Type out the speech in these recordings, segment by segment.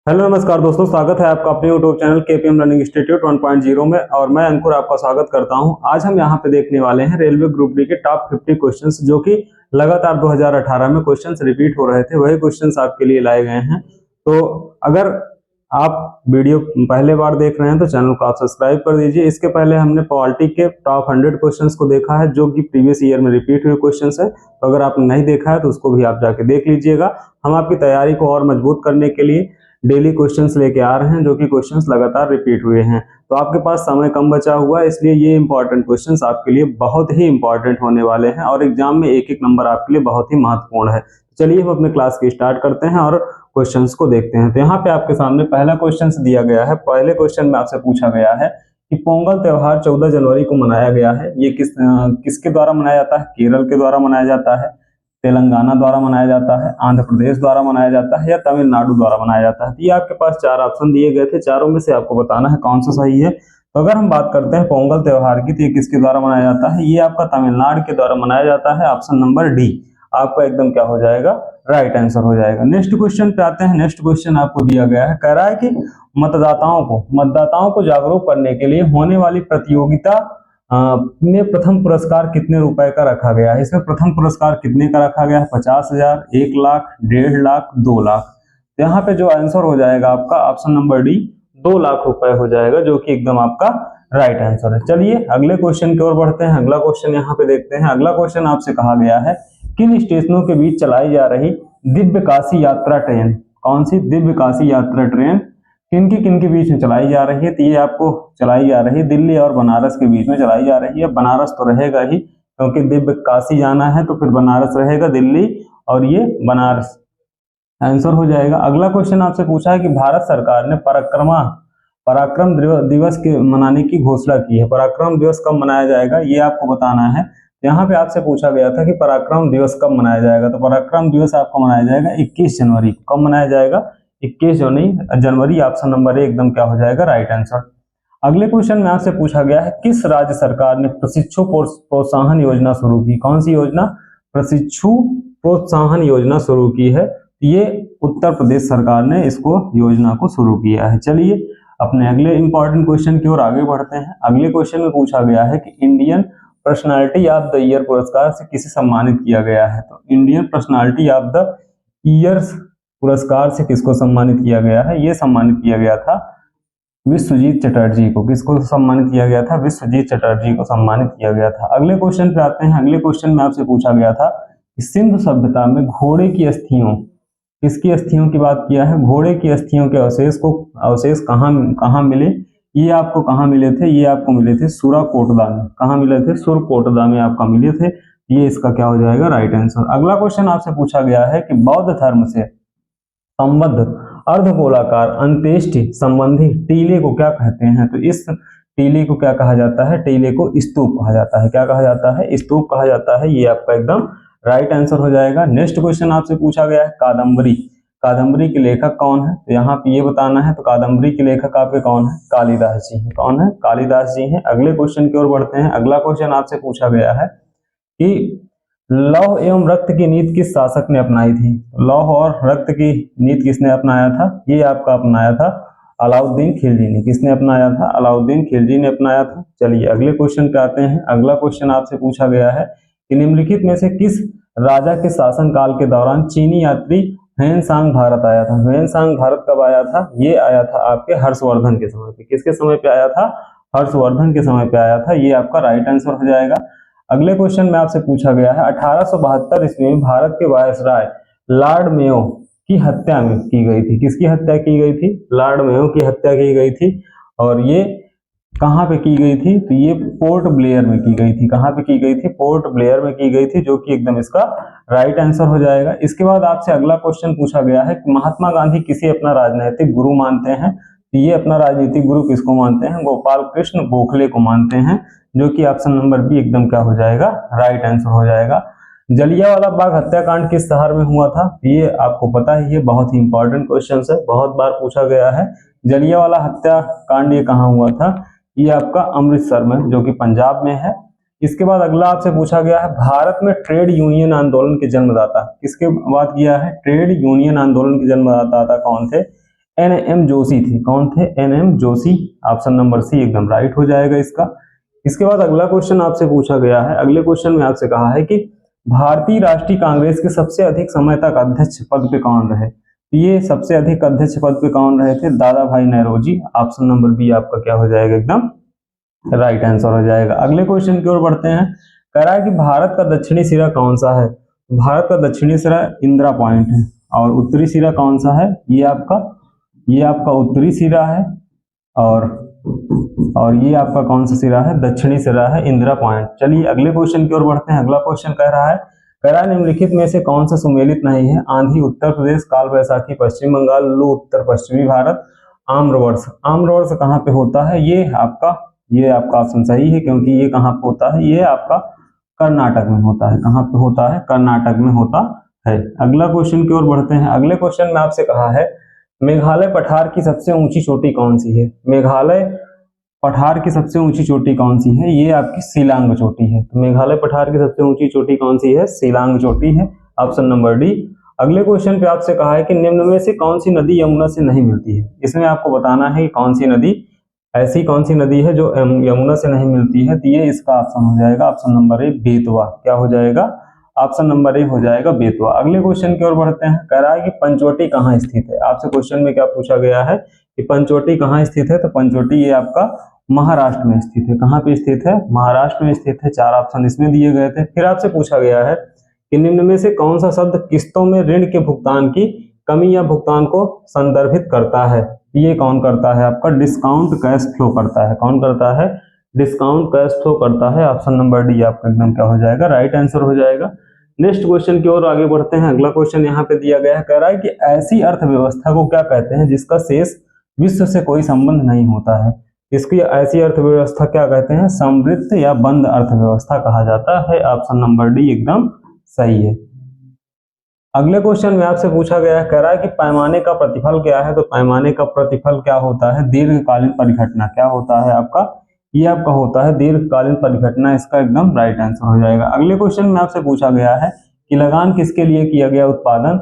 Hello नमस्कार दोस्तों, स्वागत है आपका अपने YouTube channel KPM learning institute 1.0 में। और मैं अंकुर आपका स्वागत करता हूं। आज हम यहां पे देखने वाले हैं रेलवे ग्रुप डी के टॉप 50 क्वेश्चंस, जो कि लगातार 2018 में क्वेश्चंस रिपीट हो रहे थे। वही क्वेश्चंस आपके लिए लाए गए हैं। तो अगर आप वीडियो पहले बार देख रहे हैं तो चैनल को आप सब्सक्राइब कर दीजिए। इसके पहले हमने पॉलिटी के टॉप 100 क्वेश्चंस को देखा है, जो कि प्रीवियस ईयर में रिपीट हुए क्वेश्चंस है। तो अगर आपने नहीं देखा है तो उसको भी आप जाके देख लीजिएगा। हम आपकी तैयारी को और मजबूत करने के लिए डेली क्वेश्चंस लेके आ रहे हैं, जो कि क्वेश्चंस लगातार रिपीट हुए हैं। तो आपके पास समय कम बचा हुआ है, इसलिए ये इंपॉर्टेंट क्वेश्चंस आपके लिए बहुत ही इंपॉर्टेंट होने वाले हैं और एग्जाम में एक एक नंबर आपके लिए बहुत ही महत्वपूर्ण है। चलिए हम अपने क्लास की स्टार्ट करते हैं और क्वेश्चंस को देखते हैं। तो यहाँ पे आपके सामने पहला क्वेश्चन दिया गया है। पहले क्वेश्चन में आपसे पूछा गया है कि पोंगल त्योहार 14 जनवरी को मनाया गया है। ये किसके द्वारा मनाया जाता है? केरल के द्वारा मनाया जाता है, तेलंगाना द्वारा मनाया जाता है, आंध्र प्रदेश द्वारा मनाया जाता है या तमिलनाडु द्वारा मनाया जाता है। तो ये आपके पास चार ऑप्शन दिए गए थे, चारों में से आपको बताना है कौन सा सही है। तो अगर हम बात करते हैं पोंगल त्योहार की, तो ये किसके द्वारा मनाया जाता है? ये आपका तमिलनाडु के द्वारा मनाया जाता है। ऑप्शन नंबर डी आपका एकदम क्या हो जाएगा? राइट आंसर हो जाएगा। नेक्स्ट क्वेश्चन पे आते हैं। नेक्स्ट क्वेश्चन आपको दिया गया है, कह रहा है कि मतदाताओं को जागरूक करने के लिए होने वाली प्रतियोगिता में प्रथम पुरस्कार कितने रुपए का रखा गया है? इसमें प्रथम पुरस्कार कितने का रखा गया है? 50,000, 1,00,000, 1,50,000, 2,00,000। यहाँ पे जो आंसर हो जाएगा आपका ऑप्शन नंबर डी 2,00,000 रुपए हो जाएगा, जो कि एकदम आपका राइट आंसर है। चलिए अगले क्वेश्चन की ओर बढ़ते हैं। अगला क्वेश्चन यहाँ पे देखते हैं। अगला क्वेश्चन आपसे कहा गया है, किन स्टेशनों के बीच चलाई जा रही दिव्य काशी यात्रा ट्रेन, कौन सी दिव्य काशी यात्रा ट्रेन किन के बीच में चलाई जा रही है? तो ये आपको चलाई जा रही है दिल्ली और बनारस के बीच में चलाई जा रही है। बनारस तो रहेगा ही, क्योंकि दिव्य काशी जाना है तो फिर बनारस रहेगा, दिल्ली और ये बनारस आंसर हो जाएगा। अगला क्वेश्चन आपसे पूछा है कि भारत सरकार ने पराक्रम दिवस के मनाने की घोषणा की है। पराक्रम दिवस कब मनाया जाएगा, ये आपको बताना है। यहाँ पे आपसे पूछा गया था कि पराक्रम दिवस कब मनाया जाएगा। तो पराक्रम दिवस आपको मनाया जाएगा 21 जनवरी। कब मनाया जाएगा? 21 जनवरी। ऑप्शन नंबर ए एकदम क्या हो जाएगा? Right answer. अगले क्वेश्चन में आपसे पूछा गया है, किस राज्य सरकार ने प्रशिक्षु प्रोत्साहन योजना शुरू की? कौन सी योजना? प्रशिक्षु प्रोत्साहन योजना शुरू की है। ये उत्तर प्रदेश सरकार ने इसको योजना को शुरू किया है। चलिए अपने अगले इंपॉर्टेंट क्वेश्चन की ओर आगे बढ़ते हैं। अगले क्वेश्चन में पूछा गया है कि Indian personality of the year पुरस्कार से किसे सम्मानित किया गया है? तो Indian personality of the year पुरस्कार से किसको सम्मानित किया गया है? ये सम्मानित किया गया था विश्वजीत चटर्जी को। किसको सम्मानित किया गया था? विश्वजीत चटर्जी को सम्मानित किया गया था। अगले क्वेश्चन पे आते हैं। अगले क्वेश्चन में आपसे पूछा गया था कि सिंधु सभ्यता में घोड़े की अस्थियों, किसकी अस्थियों की बात किया है? घोड़े की अस्थियों के अवशेष कहाँ मिले? ये आपको कहाँ मिले थे? ये आपको मिले थे सुरकोटदा में। कहाँ मिले थे? सुरकोटदा में आपका मिले थे। ये इसका क्या हो जाएगा? Right answer. अगला क्वेश्चन आपसे पूछा गया है कि बौद्ध धर्म से संबद्ध अर्धगोलाकार अंत्येष्टि संबंधी टीले को क्या कहते हैं? तो इस टीले को क्या कहा जाता है? टीले को स्तूप कहा जाता है। क्या कहा जाता है? स्तूप कहा जाता है। ये आपका एकदम राइट आंसर हो जाएगा। नेक्स्ट क्वेश्चन आपसे पूछा गया है, कादम्बरी के लेखक कौन है? तो यहाँ पे ये बताना है। तो कादम्बरी के लेखक आपके कौन है? कालिदास जी है। कौन है? कालिदास जी हैं। अगले क्वेश्चन की ओर बढ़ते हैं। अगला क्वेश्चन आपसे पूछा गया है कि लौह एवं रक्त की नीति किस शासक ने अपनाई थी? लौह और रक्त की नीति किसने अपनाया था? ये आपका अपनाया था अलाउद्दीन खिलजी ने। किसने अपनाया था? अलाउद्दीन खिलजी ने अपनाया था। चलिए अगले क्वेश्चन पे आते हैं। अगला क्वेश्चन आपसे पूछा गया है कि निम्नलिखित में से किस राजा के शासन काल के दौरान चीनी यात्री ह्वेनसांग भारत आया था? ह्वेनसांग भारत कब आया था? ये आया था आपके हर्षवर्धन के समय पे। किसके समय पे आया था? हर्षवर्धन के समय पे आया था। ये आपका राइट आंसर हो जाएगा। अगले क्वेश्चन में आपसे पूछा गया है, 1872 ईस्वी में भारत के वायसराय लॉर्ड मेयो की हत्या में की गई थी। किसकी हत्या की गई थी? लॉर्ड मेयो की हत्या की गई थी। और ये कहाँ पे की गई थी? तो ये पोर्ट ब्लेयर में की गई थी। कहाँ पे की गई थी? पोर्ट ब्लेयर में की गई थी, जो कि एकदम इसका राइट आंसर हो जाएगा। इसके बाद आपसे अगला क्वेश्चन पूछा गया है कि महात्मा गांधी किसे अपना राजनीतिक गुरु मानते हैं? ये अपना राजनीतिक गुरु किसको मानते हैं? गोपाल कृष्ण गोखले को मानते हैं, जो कि ऑप्शन नंबर बी एकदम क्या हो जाएगा? राइट आंसर हो जाएगा। जलियांवाला बाग हत्याकांड किस शहर में हुआ था? ये आपको पता ही है, बहुत ही इंपॉर्टेंट क्वेश्चन है, बहुत बार पूछा गया है। जलियांवाला हत्याकांड ये कहाँ हुआ था? ये आपका अमृतसर में, जो कि पंजाब में है। इसके बाद अगला आपसे पूछा गया है, भारत में ट्रेड यूनियन आंदोलन के जन्मदाता किसके बात किया है? ट्रेड यूनियन आंदोलन के जन्मदाता कौन थे? एन.एम. जोशी थे। कौन थे? एन.एम. जोशी। ऑप्शन नंबर सी एकदम राइट हो जाएगा इसका। इसके बाद अगला क्वेश्चन आपसे पूछा गया है। अगले क्वेश्चन में आपसे कहा है कि भारतीय राष्ट्रीय कांग्रेस के सबसे अधिक समय तक अध्यक्ष पद पे कौन रहे? ये सबसे अधिक अध्यक्ष पद पे कौन रहे थे? दादा भाई नौरोजी। ऑप्शन नंबर बी आपका क्या हो जाएगा? एकदम राइट आंसर हो जाएगा। अगले क्वेश्चन की ओर बढ़ते हैं। कह रहा है कि भारत का दक्षिणी सिरा कौन सा है? भारत का दक्षिणी सिरा इंदिरा पॉइंट है। और उत्तरी सिरा कौन सा है? ये आपका उत्तरी सिरा है। और ये आपका कौन सा सिरा है? दक्षिणी सिरा है, इंदिरा पॉइंट। चलिए अगले क्वेश्चन की ओर बढ़ते हैं। अगला क्वेश्चन कह रहा है निम्नलिखित में से कौन सा सुमेलित नहीं है? आंधी उत्तर प्रदेश, काल वैसाखी पश्चिम बंगाल, लू उत्तर पश्चिमी भारत, आम्रवर्ष। आम्रवर्ष कहाँ पे होता है? ये आपका ऑप्शन सही है, क्योंकि ये कहाँ पे होता है? ये आपका कर्नाटक में होता है। कहाँ पे होता है? कर्नाटक में होता है। अगला क्वेश्चन की ओर बढ़ते हैं। अगले क्वेश्चन में आपसे कहा है मेघालय पठार की सबसे ऊंची चोटी कौन सी है? मेघालय पठार की सबसे ऊंची चोटी कौन सी है? ये आपकी शिलांग चोटी है। तो मेघालय पठार की सबसे ऊंची चोटी कौन सी है? शिलांग चोटी है। Option number D. अगले क्वेश्चन पे आपसे कहा है कि निम्न में से कौन सी नदी यमुना से नहीं मिलती है? इसमें आपको बताना है कि कौन सी नदी, ऐसी कौन सी नदी है जो यमुना से नहीं मिलती है। तो ये इसका ऑप्शन हो जाएगा ऑप्शन नंबर ए, बेतवा। क्या हो जाएगा? ऑप्शन नंबर ए हो जाएगा, बेतवा। अगले क्वेश्चन की ओर बढ़ते हैं। कह रहा है कि पंचवटी कहाँ स्थित है? आपसे क्वेश्चन में क्या पूछा गया है कि पंचवटी कहाँ स्थित है? तो पंचवटी ये आपका महाराष्ट्र में स्थित है। कहाँ पे स्थित है? महाराष्ट्र में स्थित है। 4 ऑप्शन इसमें दिए गए थे। फिर आपसे पूछा गया है कि निम्न में से कौन सा शब्द किस्तों में ऋण के भुगतान की कमी या भुगतान को संदर्भित करता है? ये कौन करता है? आपका डिस्काउंट कैश फ्लो करता है। कौन करता है? डिस्काउंट कैश फ्लो करता है। ऑप्शन नंबर डी आपका एकदम क्या हो जाएगा? राइट आंसर हो जाएगा। नेक्स्ट क्वेश्चन की ओर आगे बढ़ते हैं। अगला क्वेश्चन यहाँ पे दिया गया है। कह रहा है कि ऐसी अर्थव्यवस्था को क्या कहते हैं जिसका शेष विश्व से कोई संबंध नहीं होता है? इसकी ऐसी अर्थव्यवस्था क्या कहते हैं? समृद्ध या बंद अर्थव्यवस्था कहा जाता है। ऑप्शन नंबर डी एकदम सही है। अगले क्वेश्चन में आपसे पूछा गया है। कह रहा है कि पैमाने का प्रतिफल क्या है? तो पैमाने का प्रतिफल क्या होता है? दीर्घकालीन परिघटना। क्या होता है आपका? ये आपका होता है दीर्घकालीन परिघटना। इसका एकदम राइट आंसर हो जाएगा। अगले क्वेश्चन में आपसे पूछा गया है कि लगान किसके लिए किया गया उत्पादन?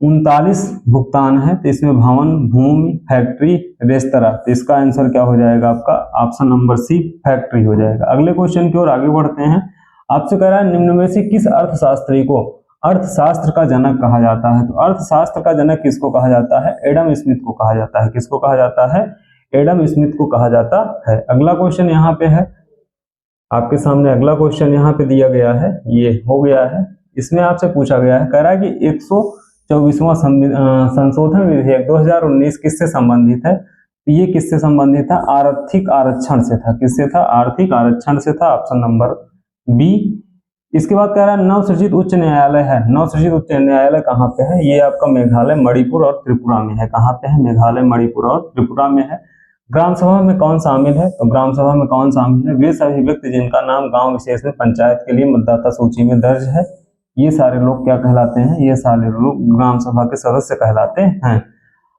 39 भुगतान है। तो इसमें भवन, भूमि, फैक्ट्री, रेस्तरा। तो इसका आंसर क्या हो जाएगा आपका? ऑप्शन नंबर सी, फैक्ट्री हो जाएगा। अगले क्वेश्चन की ओर आगे बढ़ते हैं। आपसे कह रहा है निम्न में से किस अर्थशास्त्री को अर्थशास्त्र का जनक कहा जाता है? तो अर्थशास्त्र का जनक किसको कहा जाता है? एडम स्मिथ को कहा जाता है। किसको कहा जाता है? एडम स्मिथ को कहा जाता है। अगला क्वेश्चन यहाँ पे है आपके सामने। अगला क्वेश्चन यहाँ पे दिया गया है, ये हो गया है। इसमें आपसे पूछा गया है। कह रहा है कि 124वां संशोधन विधेयक 2019 किससे संबंधित है? तो ये किससे संबंधित था? आर्थिक आरक्षण से था। किससे था? आर्थिक आरक्षण से था। Option number B. इसके बाद कह रहा है नवसृजित उच्च न्यायालय है। नवसृजित उच्च न्यायालय कहाँ पे है? ये आपका मेघालय, मणिपुर और त्रिपुरा में है। कहाँ पे है? मेघालय, मणिपुर और त्रिपुरा में है। ग्राम सभा में कौन शामिल है? तो ग्राम सभा में कौन शामिल है? वे सभी व्यक्ति जिनका नाम गांव विशेष में पंचायत के लिए मतदाता सूची में दर्ज है। ये सारे लोग क्या कहलाते हैं? ये सारे लोग ग्राम सभा के सदस्य कहलाते हैं।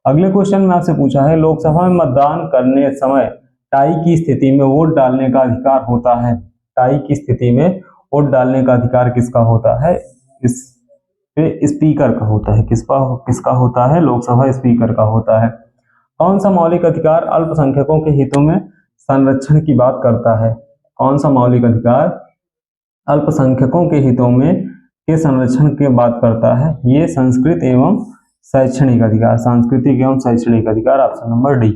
अगले क्वेश्चन में आपसे पूछा है लोकसभा में मतदान करने समय टाई की स्थिति में वोट डालने का अधिकार होता है। टाई की स्थिति में वोट डालने का अधिकार किसका होता है? इस पे स्पीकर का होता है। किसका होता है? लोकसभा स्पीकर का होता है। कौन सा मौलिक अधिकार अल्पसंख्यकों के हितों में संरक्षण की बात करता है? कौन सा मौलिक अधिकार अल्पसंख्यकों के हितों में के संरक्षण की बात करता है? ये संस्कृत एवं शैक्षणिक अधिकार, सांस्कृतिक एवं शैक्षणिक अधिकार। Option number D.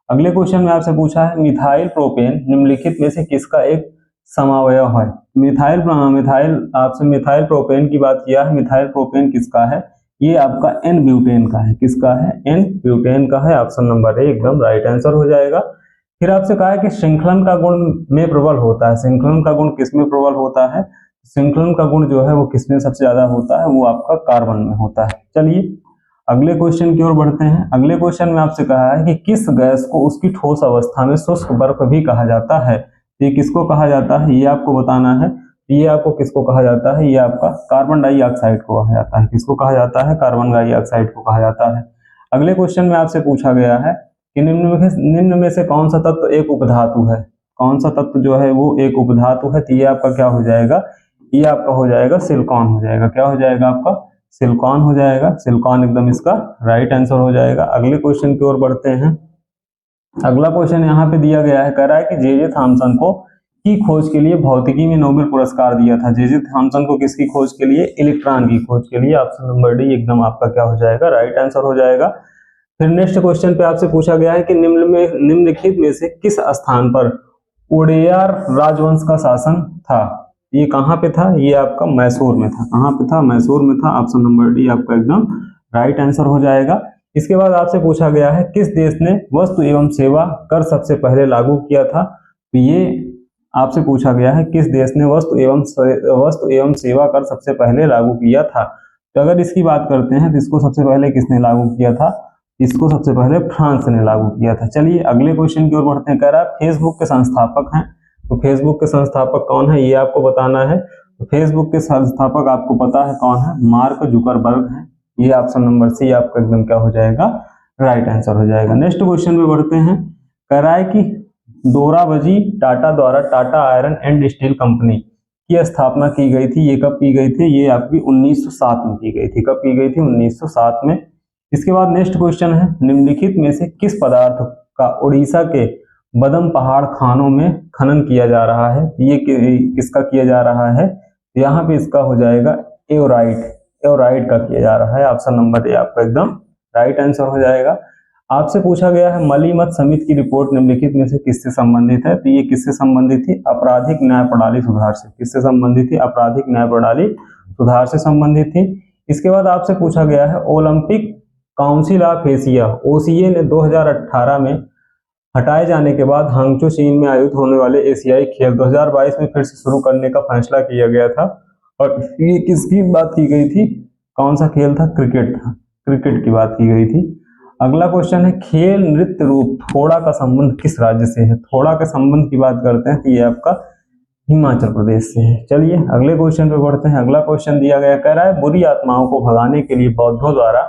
अगले क्वेश्चन में आपसे पूछा है मिथाइल प्रोपेन निम्नलिखित में से किसका एक समावयव है? मिथाइल आपसे मिथाइल प्रोपेन की बात किया है। मिथाइल प्रोपेन किसका है? ये आपका एन ब्यूटेन का है। किसका है? एन ब्यूटेन का है। ऑप्शन नंबर ए एकदम राइट आंसर हो जाएगा। फिर आपसे कहा है कि श्रृंखलन का गुण में प्रबल होता है। श्रृंखलन का गुण किसमें प्रबल होता है? श्रृंखलन का गुण जो है वो किसमें सबसे ज्यादा होता है? वो आपका कार्बन में होता है। चलिए अगले क्वेश्चन की ओर बढ़ते हैं। अगले क्वेश्चन में आपसे कहा है कि किस गैस को उसकी ठोस अवस्था में शुष्क बर्फ भी कहा जाता है? ये किसको कहा जाता है? ये आपको बताना है। ये आपको किसको कहा जाता है? ये आपका कार्बन डाइऑक्साइड को कहा जाता है। किसको कहा जाता है? कार्बन डाइऑक्साइड को कहा जाता है। अगले क्वेश्चन में आपसे पूछा गया है कि निम्न में से कौन सा तत्व एक उपधातु है? कौन सा तत्व जो है वो एक उपधातु है? तो ये आपका क्या हो जाएगा? ये आपका हो जाएगा सिलिकॉन हो जाएगा। क्या हो जाएगा? आपका सिलिकॉन हो जाएगा, सिलिकॉन एकदम इसका राइट आंसर हो जाएगा। अगले क्वेश्चन की ओर बढ़ते हैं। अगला क्वेश्चन यहाँ पे दिया गया है, कह रहा है कि जे थॉमसन को की खोज के लिए भौतिकी में नोबेल पुरस्कार दिया था। जे थॉमसन को किसकी खोज के लिए? इलेक्ट्रॉन की खोज के लिए। ऑप्शन नंबर डी एकदम आपका क्या हो जाएगा? राइट आंसर हो जाएगा। फिर नेक्स्ट क्वेश्चन पे आपसे पूछा गया है कि निम्नलिखित में से किस स्थान पर उड़ेयार राजवंश का शासन था? ये कहाँ पे था? ये आपका मैसूर में था। कहाँ पे था? मैसूर में था। ऑप्शन नंबर डी आपका एकदम राइट आंसर हो जाएगा। इसके बाद आपसे पूछा गया है किस देश ने वस्तु एवं सेवा कर सबसे पहले लागू किया था? तो ये आपसे पूछा गया है किस देश ने वस्तु एवं सेवा कर सबसे पहले लागू किया था। तो अगर इसकी बात करते हैं तो इसको सबसे पहले किसने लागू किया था? इसको सबसे पहले फ्रांस ने लागू किया था। चलिए अगले क्वेश्चन की ओर बढ़ते हैं। कह रहा है फेसबुक के संस्थापक हैं, तो फेसबुक के संस्थापक कौन है ये आपको बताना है। तो फेसबुक के संस्थापक आपको पता है कौन है? मार्क जुकरबर्ग है। ये ऑप्शन नंबर सी आपका एकदम क्या हो जाएगा? राइट आंसर हो जाएगा। नेक्स्ट क्वेश्चन में बढ़ते हैं। कह रहा है कि दोराबजी टाटा द्वारा Tata iron and steel company की स्थापना की गई थी। ये कब की गई थी? ये आपकी 1907 में की गई थी। कब की गई थी? 1907 में। इसके बाद नेक्स्ट क्वेश्चन है, निम्नलिखित में से किस पदार्थ का उड़ीसा के बदम पहाड़ खानों में खनन किया जा रहा है? ये किसका किया जा रहा है? यहाँ पे इसका हो जाएगा एवराइट का किया जा रहा है। ऑप्शन नंबर ए आपका एकदम राइट आंसर हो जाएगा। आपसे पूछा गया है मलीमत समिति की रिपोर्ट निम्नलिखित में से किससे संबंधित है? तो ये किससे संबंधित थी? आपराधिक न्याय प्रणाली सुधार से। किससे संबंधित थी? आपराधिक न्याय प्रणाली सुधार से संबंधित थी। इसके बाद आपसे पूछा गया है Olympic council of Asia OCA ने 2018 में हटाए जाने के बाद हांगझो चीन में आयोजित होने वाले एशियाई खेल 2022 में फिर से शुरू करने का फैसला किया गया था। और ये किसकी बात की गई थी? कौन सा खेल था? क्रिकेट था। क्रिकेट की बात की गई थी। अगला क्वेश्चन है खेल नृत्य रूप थोड़ा का संबंध किस राज्य से है? थोड़ा के संबंध की बात करते हैं तो ये आपका हिमाचल प्रदेश से है। चलिए अगले क्वेश्चन पे बढ़ते हैं। अगला क्वेश्चन दिया गया, कह रहा है बुरी आत्माओं को भगाने के लिए बौद्धों द्वारा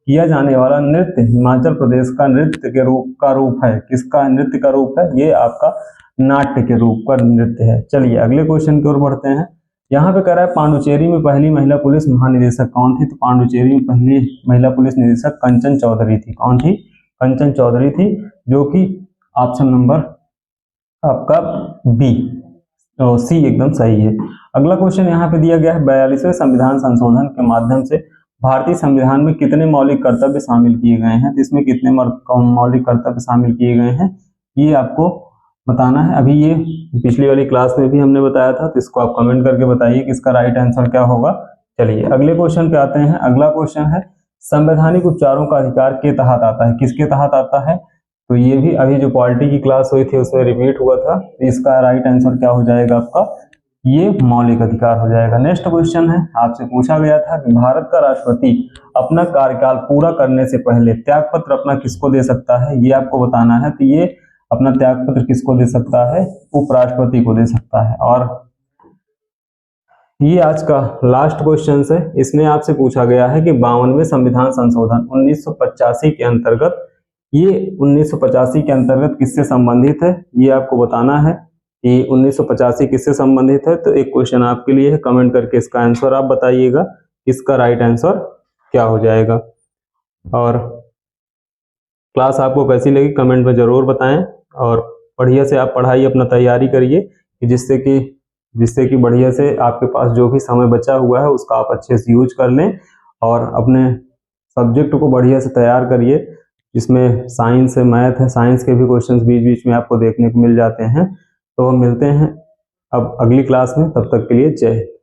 किया जाने वाला नृत्य हिमाचल प्रदेश का नृत्य के रूप है। किसका नृत्य का रूप है? ये आपका नाट्य के रूप का नृत्य है। चलिए अगले क्वेश्चन की ओर बढ़ते हैं। यहाँ पे कह रहा है पांडुचेरी में पहली महिला पुलिस महानिदेशक कौन थी? तो पांडुचेरी में पहली महिला पुलिस निदेशक कंचन चौधरी थी। कौन थी? कंचन चौधरी थी, जो कि ऑप्शन नंबर आपका बी तो सी एकदम सही है। अगला क्वेश्चन यहाँ पे दिया गया है 42वें संविधान संशोधन के माध्यम से भारतीय संविधान में कितने मौलिक कर्तव्य शामिल किए गए हैं? तो इसमें कितने मौलिक कर्तव्य शामिल किए गए हैं ये आपको बताना है। अभी ये पिछली वाली क्लास में भी हमने बताया था, तो इसको आप कमेंट करके बताइए कि इसका राइट आंसर क्या होगा। चलिए अगले क्वेश्चन पे आते हैं। अगला क्वेश्चन है संवैधानिक उपचारों का अधिकार के तहत आता है। किसके तहत आता है? तो ये भी अभी जो पॉलिटी की क्लास हुई थी उसमें रिपीट हुआ था। तो इसका राइट आंसर क्या हो जाएगा आपका? ये मौलिक अधिकार हो जाएगा। नेक्स्ट क्वेश्चन है, आपसे पूछा गया था कि भारत का राष्ट्रपति अपना कार्यकाल पूरा करने से पहले त्यागपत्र अपना किसको दे सकता है? ये आपको बताना है। तो ये अपना त्यागपत्र किसको दे सकता है? उपराष्ट्रपति को दे सकता है। और ये आज का लास्ट क्वेश्चन है। इसमें आपसे पूछा गया है कि 52वें संविधान संशोधन 1985 के अंतर्गत, ये 1985 के अंतर्गत किससे संबंधित है? ये आपको बताना है कि 1985 किससे संबंधित है। तो एक क्वेश्चन आपके लिए है, कमेंट करके इसका आंसर आप बताइएगा, इसका राइट आंसर क्या हो जाएगा। और क्लास आपको कैसी लगी कमेंट में जरूर बताएं, और बढ़िया से आप पढ़ाई अपना तैयारी करिए कि जिससे कि बढ़िया से आपके पास जो भी समय बचा हुआ है उसका आप अच्छे से यूज कर लें, और अपने सब्जेक्ट को बढ़िया से तैयार करिए। इसमें साइंस है, मैथ है, साइंस के भी क्वेश्चंस बीच बीच में आपको देखने को मिल जाते हैं। तो हम मिलते हैं अब अगली क्लास में, तब तक के लिए जय हिंद।